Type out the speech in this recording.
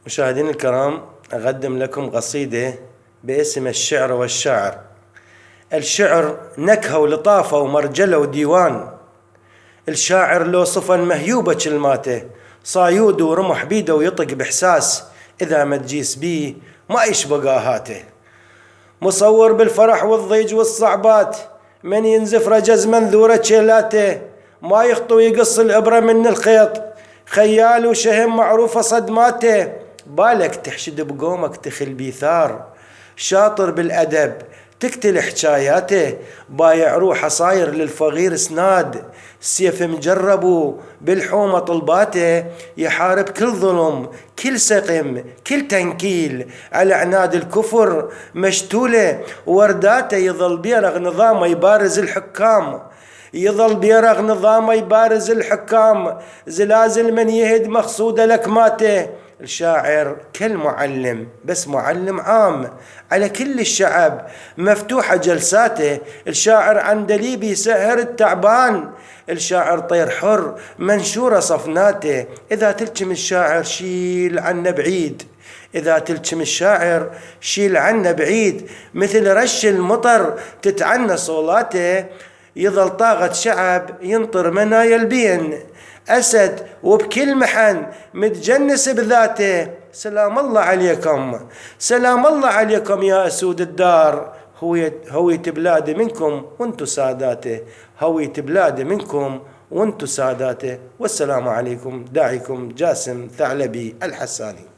مشاهدينا الكرام، أقدم لكم قصيدة باسم الشعر والشاعر. الشعر نكهة ولطافة ومرجلة وديوان. الشاعر لو صفن مهيوبة كلماته، صايود ورمح بيده ويطق بإحساس، إذا ما تجيس بيه ما يشبق آهاته. مصور بالفرح والضيج والصعبات، من ينزف رجز منذورة شيلاته، ما يخطو يقص الإبرة من الخيط، خيال وشهم معروفة صدماته. بالك تحشد بقومك تخل بيثار، شاطر بالأدب تقتل حكاياته، بايع روحه صاير للفقير سناد، سيف مجربه بالحومة طلباته، يحارب كل ظلم كل سقم كل تنكيل، على عناد الكفر مشتولة ورداته، يظل بيرغ نظامه يبارز الحكام، يظل بيرغ نظامه يبارز الحكام، زلازل من يهد مقصودة لكماته. الشاعر كالمعلم، بس معلم عام على كل الشعب، مفتوحة جلساته. الشاعر عندليب يسهر التعبان، الشاعر طير حر منشورة صفناته. إذا تلجم الشاعر شيل عنا بعيد، إذا تلجم الشاعر شيل عنا بعيد، مثل رش المطر تتعنى صولاته. يظل طاغة شعب ينطر منايا البين، أسد وبكل محن متجنس بذاته. سلام الله عليكم، سلام الله عليكم يا أسود الدار، هوية بلاد منكم وانتو ساداته، هوية بلاد منكم وانتو ساداته. والسلام عليكم. داعيكم جاسم ثعلبي الحساني.